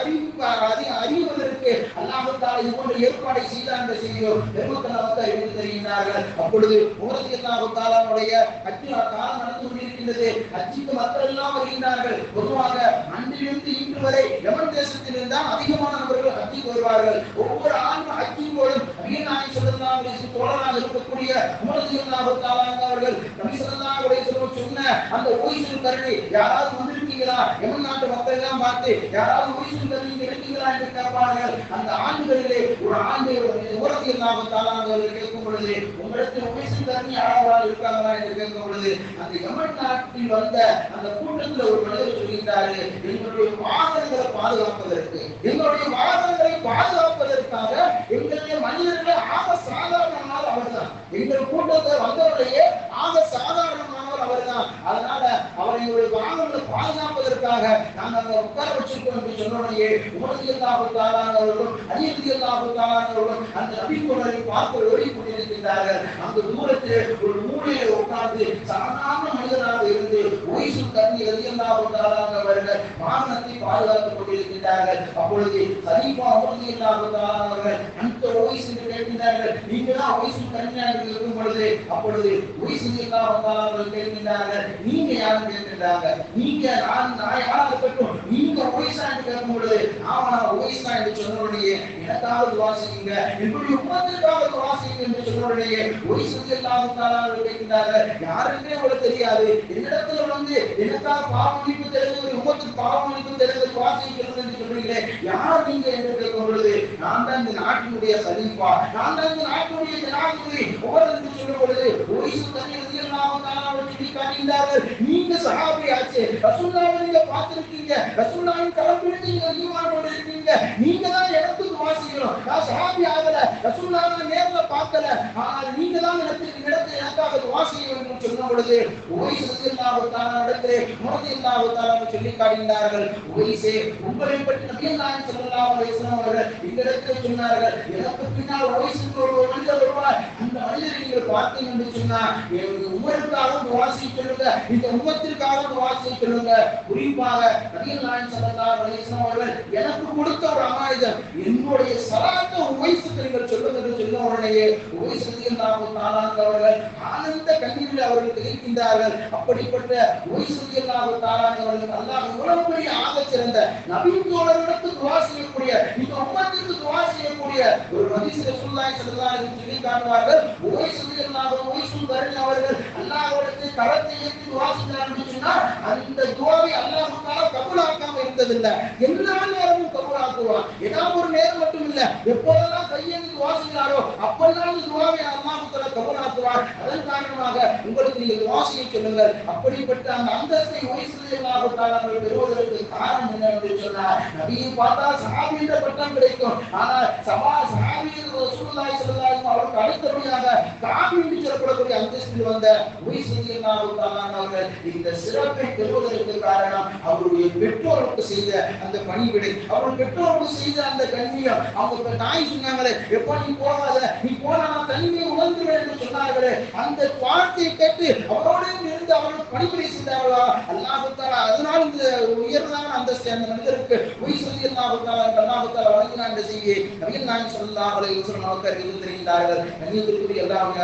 அறிவதற்கு அல்லாஹ் தஆலா இதுபோன்ற ஏற்பாடை செய்தார் என்ற செய்தியோ பெருமக்கள் நமக்கு அறிந்து தருகின்றார்கள். அப்பொழுது உமர் ரலியல்லாஹு தஆலாவுடைய ஹஜ்ஜி காலம் நடந்து கொண்டிருக்கின்றது. ஹஜ்ஜிக்கு மக்கள் எல்லாம் வருகின்றார்கள். பொதுவாக அன்றிலிருந்து இன்று வரை யமன் தேசத்திலிருந்து தான் அதிகமான நபர்கள் ஹஜ்ஜிக்கு வருவார்கள். ஒவ்வொரு ஆண்டும் ஹஜ்ஜின் போதும் நபிகள் நாயகம் ஸல்லல்லாஹு அலைஹி வஸல்லம் தோழராக இருக்கக்கூடிய உமர் ரலியல்லாஹு தஆலா அவர்கள் நபி ஸல்லல்லாஹு அலைஹி வஸல்லம் சொன்ன அந்த உவைசுல் கர்னி யாராவது வந்திருக்கீங்களா, யமன் நாட்டு மக்கள் எல்லாம் பார்த்து யாராவது உவைசுல் கர்னி இருக்கீங்களா என்று கேட்பார்கள். அந்த ஆண்டுகளிலே ஒரு ஆண்டு உமர் ரலியல்லாஹு தஆலா அவர்கள் கேட்கும் பொழுது, உங்களிடத்தில் உவைசுல் கர்னி யாராவது இருக்காங்களா என்று கேட்கும் பொழுது அந்த யமன் நாட்டில் வந்த அந்த கூட்டத்தில் ஒரு மனிதர் சொல்கிறாரு, எங்களுடைய வாகனங்களை பாதுகாப்பதற்கு, எங்களுடைய வாகனங்களை பாதுகாப்பதற்காக எங்களுடைய மனிதர்கள் ஆக சாதாரணமானவர் அவர்தான், எங்கள் கூட்டத்தில் வந்தவர்களையே ஆக சாதாரணமானவர் அவர்தான். அதனால அவரை எங்களுடைய வாகனங்களை பாதுகாப்பதற்காக நாங்கள் அங்க உட்கார வச்சிருக்கோம் என்று சொன்னோடையே உமர் ரலியல்லாஹு தஆலா அவர்களும் அலி ரலியல்லாஹு தஆலா அவர்களும் அந்த நபி தோழரை பார்த்து ஓடி கொண்டிருக்கின்றார்கள். அந்த தூரத்தில் ஒரு மூலையில் உட்கார்ந்து சாதாரண மனிதனாக இருந்து உவைசுல் கர்னி ரலியல்லாஹு தஆலா அவர்கள் வாகனத்தை பாதுகாத்துக் கொண்டிருக்கின்றார்கள். அப்பொழுது சலீஃபா உமர் ரலியல்லாஹு தஆலா அவர்கள் அந்த உவைஸ் என்று கேட்கின்றார்கள், நீங்க தான் உவைசுல் கர்னி என்று இருக்கும் பொழுது அப்பொழுது உவைஸ் ரலியல்லாஹு தஆலா அவர்கள் கேட்கின்றார்கள், நீங்க யாரும் கேட்கின்றாங்க, நீங்க நான் யாராக இருக்கட்டும், நீங்க உவைஸா என்று கேட்கும் பொழுது ஆமா உவைஸா என்று சொன்னவுடனே எனக்காக துஆ செய்யுங்க, என்னுடைய உம்மத்துக்காக துஆ செய்யுங்க என்று சொன்னவுடனே உவைஸ் ரலியல்லாஹு தஆலா அவர்கள் கேட்கின்றார்கள், யாருன்னே உங்களுக்கு தெரியாது, என்னிடத்துல வந்து எனக்காக பாவமன்னிப்பு தெரிந்து உம்மத்துக்கு பாவமன்னிப்பு தெரிந்து துஆ செய்யுங்க என்று சொல்றீங்களே, யார் நீங்க என்று கேட்கும் பொழுது நான் தான் இந்த நாட்டினுடைய சலீஃபா, நான் தான் இந்த நாட்டினுடைய ஜனாதிபதி உமர் என்று சொல்லும் பொழுது உவைஸ் ரலியல்லாஹு தஆலா அவர்கள் சொல்லி காட்டுகின்றார்கள், நீங்க சஹாபி ஆச்சு, ரசூலுல்லாஹை நீங்க பார்த்திருக்கீங்க, ரசூலுல்லாஹின் கரம் பிடித்து நீங்க ஈமானோடு இருக்கீங்க, நீங்க தான் எனக்கு துஆ செய்யணும், நான் சஹாபி ஆகல, ரசூலுல்லாஹை நேர்ல பார்க்கல, ஆனால் நீங்க தான் எனக்காக துஆ செய்ய வேண்டும் சொன்ன பொழுது உவைஸ் ரலியல்லாஹு தஆலா இடத்திலே உமர் ரலியல்லாஹு தஆலா சொல்லி காட்டுகின்றார்கள், உவைஸே உங்களை பற்றி நபிகள் நாயகம் ஸல்லல்லாஹு அலைஹி வஸல்லம் அவர்கள் இந்த இடத்தில் சொன்னார்கள், எனக்கு பின்னால் உவைஸுக்கு ஒரு மனிதர் வருவார், அந்த மனிதரை நீங்கள் பார்த்தீங்க என்று சொன்னார் உமருக்காக துஆ செய்ய சொல்லுங்க, இந்த உம்மத்திற்காக துஆ செய்ய சொல்லுங்க. குறிப்பாக நபிகள் நாயகம் ஸல்லல்லாஹு அலைஹி வஸல்லம் அவர்கள் எனக்கு கொடுத்த ஒரு அமானிதம், என்னுடைய ஸலாத்தை உவைஸுக்கு நீங்கள் சொல்லுங்க என்று சொன்ன உடனே உவைஸ் ரலியல்லாஹு தஆலா அவர்கள் ஆனந்த கண்ணீரில் அவர்கள் திளைக்கின்றார்கள். அப்படிப்பட்ட உவைஸ் ரலியல்லாஹு தஆலா அவர்கள் அல்லாஹ் இவ்வளவு பெரிய ஆகச் சிறந்த நபி தோழர்களுக்கு துஆ செய்யக்கூடிய, இந்த உம்மத்திற்கு துஆ செய்யக்கூடிய ஒரு ஹதீஸ் ரசூலுல்லாஹி ஸல்லல்லாஹு அலைஹி வஸல்லம் சொல்லி காட்டுவார்கள், உவைஸ் உவைசுல் கர்னி அவர்கள் அல்லாஹ்விடத்தில் கரத்தை ஏந்தி துஆ செய்தார் என்று சொன்னால் அந்த துஆவை அல்லாஹ் தஆலா கபூலாக்காம இருந்ததில்லை, எல்லா நேரமும் கபூலாக்குவான். ஏதாவது ஒரு நேரம் மட்டும் இல்ல, எப்போதெல்லாம் கையேந்தி துஆ செய்கிறாரோ அப்பெல்லாம் துஆவை கபூலாக்குவார். அதன் காரணமாக உங்களுக்கு நீங்கள் துஆ செய்ய சொல்லுங்கள். அப்படிப்பட்ட அந்த அந்தஸ்தை உவைஸ் ரலியல்லாஹு தஆலா அவர்கள் பெறுவதற்கு காரணம் என்ன என்று சொன்னார். நபியை பார்த்தா சஹாபி என்ற பட்டம் கிடைக்கும். ஆனால் சஹாபி ரசூலுல்லாஹி ஸல்லல்லாஹு அலைஹி வஸல்லம் அவருக்கு அடுத்தபடியாக தாபி என்று சொல்லப்படக்கூடிய அந்தஸ்தில் வந்த உவைஸ் ரலியல்லாஹு தஆலா அவர்கள் இந்த சிறப்பை பெறுவதற்கு காரணம் அவருடைய பெற்றோருக்கு செய்த அந்த பணிவிடை, அவருடைய பெற்றோருக்கு செய்த அந்த கண்ணியம். அவங்க தாய் சொன்னாங்களே, எப்ப நீ போகாத, நீ போனா நான் தனிமையை உணர்ந்துவேன் என்று சொன்னார்களே, அந்த வார்த்தையை கேட்டு அவரோடு இருந்து அவர்கள் பணிவிடை செய்தார்களா அல்லாஹ் தஆலா அதனால் இந்த உயர்வான அந்தஸ்து அந்த மனிதருக்கு உவைஸ் ரலியல்லாஹு தஆலா வழங்கினார் என்ற செய்தியை நபிகள் நாயகம் ஸல்லல்லாஹு அலைஹி வஸல்லம் அவர்கள் தெரிவித்தார்கள். கண்ணியத்திற்குரிய எல்லாமே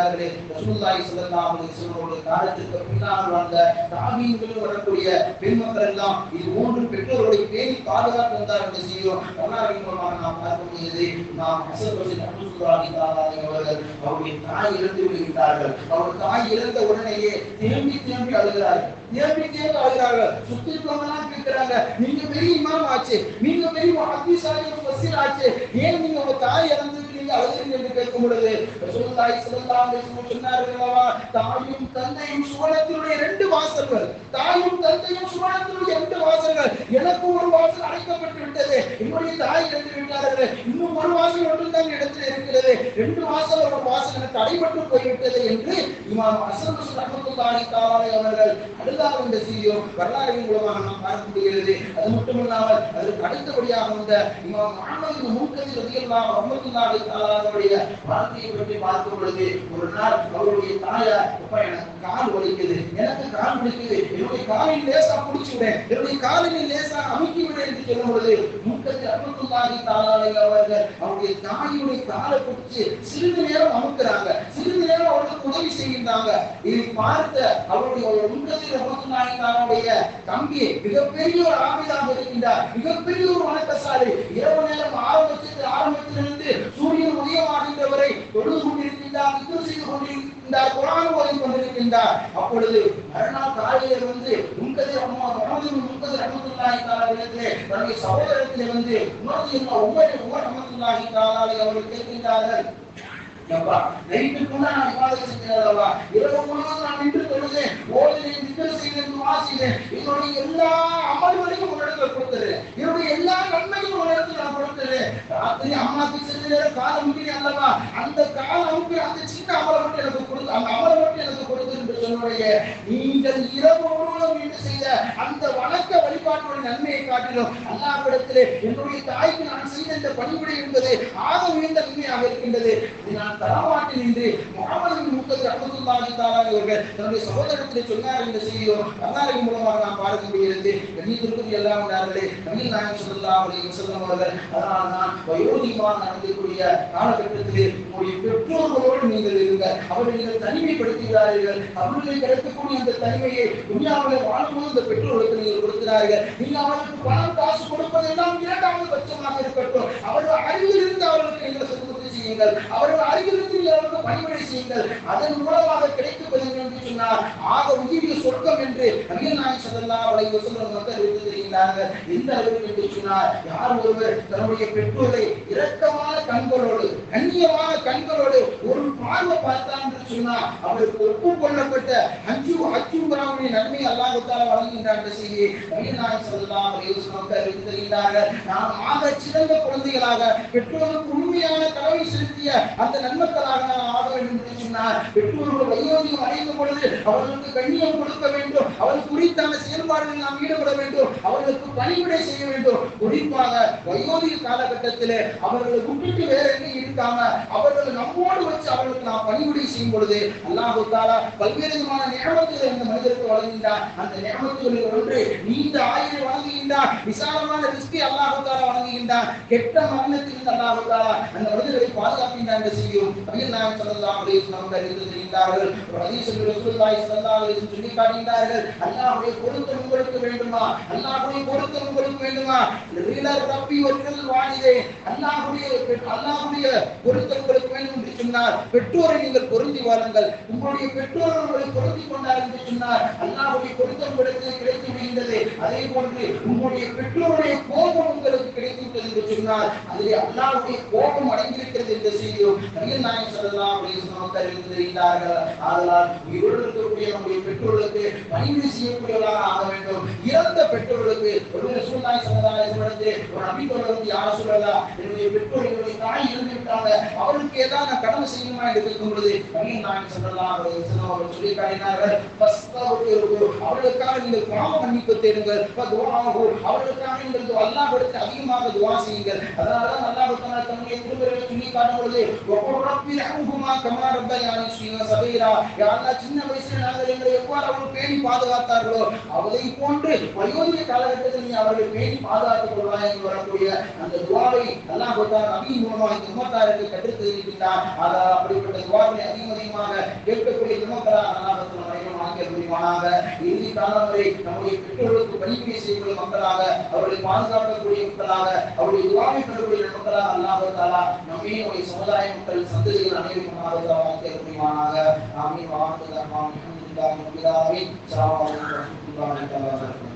ரசூலுல்லாஹி ஸல்லல்லாஹு அலைஹி வஸல்லம் காலத்திற்கு பின்னால் வந்த தாபீன்கள் வரக்கூடிய பெண் மக்கள் எல்லாம் இது மூன்று பெற்றோர்களை பேணி பாதுகாத்து வந்தார் என்று செய்யும் வரலாறு மூலமாக நாம் பார்க்க முடியுது. நாம் ஹஸன் பஸ்ரி ரஹ்மத்துல்லாஹி தஆலா அவர்கள் அவருடைய தாய் இறந்து விடுகிறார்கள். அவர் தாய் இறந்த உடனேயே திரும்பி அழுகிறார்கள். சுத்தி இருக்கவங்கலாம் கேட்கிறாங்க, நீங்க பெரிய இமாம் ஆச்சு, நீங்க பெரிய ஹதீஸ் முஃபஸ்ஸிர் ஆச்சு, ஏன் நீங்க உங்க தாய் இறந்து அழுகிறீங்க என்று கேட்கும் பொழுது ரசூலுல்லாஹி ஸல்லல்லாஹு அலைஹி வஸல்லம் சொன்னார்களா, தாயும் தந்தையும் சுவனத்தினுடைய 2 வாசல்கள், தாயும் தந்தையும் சுவனத்தினுடைய 2 வாசல்கள், எனக்கு ஒரு வாசல் அடைக்கப்பட்டு விட்டது, என்னுடைய தாய் இறந்து விட்டார்கள், இன்னும் ஒரு வாசல் மட்டும்தான் இடத்தில் இருக்கிறது, 2 வாசல் ஒரு வாசல் எனக்கு அடைபட்டு போய்விட்டது என்று இமாம் ஹஸன் பஸ்ரி ரஹ்மத்துல்லாஹி தஆலா அவர்கள் அழுதார் என்ற செய்தியும் வரலாற்றின் மூலமாக நாம் பார்க்க முடிகிறது. அது மட்டுமல்லாமல் அதற்கு அடுத்தபடியாக வந்த இமாம் முஹம்மது இப்னு முன்கதிர் ரலியல்லாஹு ரஹ்மத்துல்லாஹி தஆலா அவருடைய வாழ்க்கையை பற்றி பார்க்கும் பொழுது ஒரு நாள் அவருடைய தாயார், அப்பா எனக்கு கால் வலிக்குது, எனக்கு கால் வலிக்குது, என்னுடைய காலில் லேசா பிடிச்சுவிடேன், என்னுடைய காலில் லேசா அமுக்கி விட என்று சொல்லும் பொழுது முன்கதிர் ரஹ்மத்துல்லாஹி தஆலா அவர்கள் அவருடைய தாயுடைய காலை பிடிச்சு சிறிது நேரம் அமுக்குறாங்க, சிறிது நேரம் அவர்களுக்கு உதவி செய்கின்றாங்க. இதை பார்த்த அவருடைய முன்கதிர் ரஹ்மத்துல்லாஹி தஆலாவுடைய தம்பி மிகப்பெரிய ஒரு ஆபிதாக இருக்கின்றார், மிகப்பெரிய ஒரு வணக்கசாலி. இரவு நேரம் ஆரம்பத்திலிருந்து சூரியன் உதயமாகின்ற வரை தொழுது கொண்டிருக்கின்றார், திக்ர் செய்து கொண்டிருக்கின்றார், குர்ஆன் ஓதி கொண்டிருக்கின்றார். அப்பொழுது மறுநாள் காலையில் வந்து முன்கதிர் ரஹ்மத்துல்லாஹி தஆலா இடத்திலே தன்னுடைய சகோதரத்திலே வந்து உமர் ரஹ்மத்துல்லாஹி தஆலா அவர்கள் கேட்கின்றார்கள், அப்பா நைட்டுக்கு நான் இபாதத் செஞ்சேன்டா, இரவு முழுவதும் நான் நின்று தொழுதேன், ஓதினேன், திக்ர் செய்தேன், துஆ செய்தேன், என்னுடைய எல்லா அமல்களையும் உன்னிடத்துல கொடுத்துறேன், என்னுடைய எல்லா நன்மையும் உன்னிடத்துல நான் கொடுத்துறேன். ராத்திரி அம்மாக்கு சிறிது நேரம் கால முக்கிய அல்லவா, அந்த கால முக்கிய அந்த சின்ன அமலை மட்டும் எனக்கு கொடுத்து, அந்த அமலை மட்டும் எனக்கு கொடுத்து என்று சொன்னுடைய நீங்கள் இரவு முழுவதும் நின்று செய்த அந்த வணக்க வழிபாட்டுடைய நன்மையை காட்டிலும் அல்லாஹ்விடத்திலே என்னுடைய தாய்க்கு நான் செய்த இந்த பணிவிடை என்பது ஆக உயர்ந்த நன்மையாக இருக்கின்றது. தரவாட்டில் இன்று முஹம்மது இப்னு முன்கதிர் ரஹ்மத்துல்லாஹி தஆலா அவர்கள் தன்னுடைய சகோதரத்திலே சொன்னார் என்ற செய்தியும் வரலாற்றின் மூலமாக நாம் பார்க்க முடிகிறது. கண்ணியத்திற்குரிய எல்லாம் நபர்களே, நபிகள் நாயகம் ஸல்லல்லாஹு அலைஹி வஸல்லம் அவர்கள் அதனால்தான் வயோதிகமாக நடக்கக்கூடிய காலகட்டத்திலே உங்களுடைய பெற்றோர்களோடு நீங்கள் இருங்கள், அவர்களை நீங்கள் தனிமைப்படுத்துகிறார்கள், அவர்களை கிடைக்கக்கூடிய அந்த தனிமையை துன்யாவிலே வாழும்போது இந்த பெற்றோர்களுக்கு நீங்கள் கொடுக்கிறார்கள். நீங்கள் அவர்களுக்கு பணம் காசு கொடுப்பதெல்லாம் 2வது பட்சமாக இருக்கட்டும், அவர்கள் அருகிலிருந்து அவர்களுக்கு நீங்கள் சுத்தத்தை செய்யுங்கள், அவர்கள் அருகிலிருந்து அவர்களுக்கு பணிவிடை செய்யுங்கள், அதன் மூலமாக கிடைக்கப்பது என்று சொன்னார் ஆக உயிரிய சொர்க்கம் என்று நபிகள் நாயகம் ஸல்லல்லாஹு அலைஹி வஸல்லம் மக்கள் எழுதுகிறார்கள். எந்த அளவுக்கு என்று சொன்னார், யார் ஒருவர் தன்னுடைய பெற்றோரை இரக்கமான கண்களோடு கண்ணியமான கண்களோடு ஒரு பார்வை பார்த்தார் என்று சொன்னார் அவருக்கு ஒப்புக்கொள்ளப்பட்ட ஹஜ்ஜுடைய நன்மை அல்லாஹ் தஆலா வழங்குகின்றார் என்ற செய்தியை நபிகள் நாயகம் ஸல்லல்லாஹு அலைஹி வஸல்லம் மக்கள் எழுதுகிறார்கள். நாம் ஆக சிறந்த குழந்தைகளாக பெற்றோருக்கு உண்மையான கடமை செலுத்திய அந்த நன்மக்களாக நாம் ஆக வேண்டும் என்று சொன்னார். பெற்றோர்கள் வயோதிகம் அடைந்த பொழுது அவர்களுக்கு கண்ணியம் கொடுக்க வேண்டும், அவர்களுக்கு குறித்தான செயல்பாடுகளில் நாம் ஈடுபட வேண்டும், அவர்களுக்கு பணிவிடை செய்ய வேண்டும். குறிப்பாக வயோதிக காலகட்டத்திலே அவர்களை விட்டுட்டு வேற எங்கேயும் இருக்காம அவர்கள் நம்மோடு வச்சு அவர்களுக்கு நாம் பணிவிடை செய்யும் பொழுது அல்லாஹ் தஆலா பல்வேறு விதமான நியமத்துகளை இந்த மனிதருக்கு வழங்குகின்றார். அந்த நியமத்துகளில் ஒன்று நீண்ட ஆயுளை வழங்குகின்றார், விசாலமான ரிஸ்கை அல்லாஹ் தஆலா வழங்குகின்றார், கெட்ட மரணத்திலிருந்து அல்லாஹ் தஆலா அந்த மனிதர்களை பாதுகாக்கின்றார் என்று செய்யும் நபிகள் நாயகம் ஸல்லல்லாஹு அலைஹி வஸல்லம் எழுதுகின்றார்கள். ஒரு ஹதீஸில் ரசூலுல்லாஹி ஸல்லல்லாஹு அலைஹி வஸல்லம் சொல்லி காட்டுகின்றார்கள், அல்லாஹ்வுடைய பொருத்தம் உங்களுக்கு வேண்டுமா, அல்லாஹ்வுடைய பொருத்தம் உங்களுக்கு வேண்டுமா, ரீலர் ரப்பி வஜல் வாலிதே, அல்லாஹ்வுடைய பொருத்தம் உங்களுக்கு வேண்டும் என்று சொன்னார் பெற்றோரை நீங்கள் பொருந்தி வாழுங்கள், உங்களுடைய பெற்றோர்கள் உங்களை பொருந்தி கொண்டார் என்று சொன்னார் அல்லாஹ்வுடைய பொருத்தம் உங்களுக்கு கிடைத்து விடுகின்றது. அதே போன்று உங்களுடைய பெற்றோருடைய கோபம் உங்களுக்கு கிடைத்துவிட்டது என்று சொன்னார் அதிலே அல்லாஹ்வுடைய கோபம் அடங்கியிருக்கிறது என்ற செய்தியும் நபிகள் நாயகம் ஸல்லல்லாஹு அலைஹி வஸல்லம் மக்கள் இருந்திருக்கிறார்கள். ஆதலால் உயிரோடு இருக்கக்கூடிய நம்முடைய பெற்றோர்களுக்கு பணிவிடை செய்யக்கூடியவர்களாக ஆக வேண்டும். இறந்த பெற்றோர்களுக்கு ஒரு ரசூலுல்லாஹி ஸல்லல்லாஹு அலைஹி வஸல்லம் ஒரு நபித்தோழர் வந்து யார் சொல்லலாம், என்னுடைய பெற்றோர் என்னுடைய தாய் இறந்து விட்டாங்க, அவருக்கு ஏதாவது நான் கடமை செய்யணுமா என்று கேட்கும் பொழுது நபிகள் நாயகம் ஸல்லல்லாஹு அலைஹி வஸல்லம் அவர்கள் சொல்லி காட்டினார்கள், அவர்களுக்காக நீங்கள் பாவ மன்னிப்பு தேடுங்கள், அவர்களுக்காக நீங்கள் அல்லாஹ்விடத்தில் அதிகமாக துஆ செய்யுங்கள். அதனால தான் அல்லாஹ் தஆலா தன்னுடைய திருமறையில் சொல்லி காட்டும் பொழுது ரப்பி ரஹ்முஹுமா கமா ரப்பயானி ஸகீரா, யா அல்லாஹ் சின்ன வயசுல நாங்கள் எங்களை எவ்வாறு அவர்கள் பேணி பாதுகாத்தார்களோ அதை போன்று வயோதிக காலகட்டத்தில் நீ அவர்களை பேணி பாதுகாத்துக் கொள்வாய் என்று வரக்கூடிய அந்த துஆவை அல்லாஹ் தஆலா நபி மூலமாக இந்த உம்மத்தாருக்கு கற்றுத் தந்திருக்கிறார். அதாவது அப்படிப்பட்ட துஆவை அதிகமாக கேட்கக்கூடிய மக்களாக அல்லாஹ் தஆலா ஆக்கிய புரிவானாக. இறுதி காலம் வரை நம்முடைய பெற்றோர்களுக்கு பணிவிடை செய்யக்கூடிய மக்களாக, அவர்களை பாதுகாக்கக்கூடிய மக்களாக, அவருடைய துஆவை பெறக்கூடிய மக்களாக அல்லாஹ் தஆலா நம்மை நம்முடைய சமுதாய மக்கள் சந்ததிகள் அனைவருக்கும் ஆக்கிய புரிவானாக. ஆமீன். வாஹது தஹ்மான் அல்ஹம்துலில்லாஹி ரப்பில் ஆலமீன். ஸல்லல்லாஹு அலைஹி வஸல்லம்.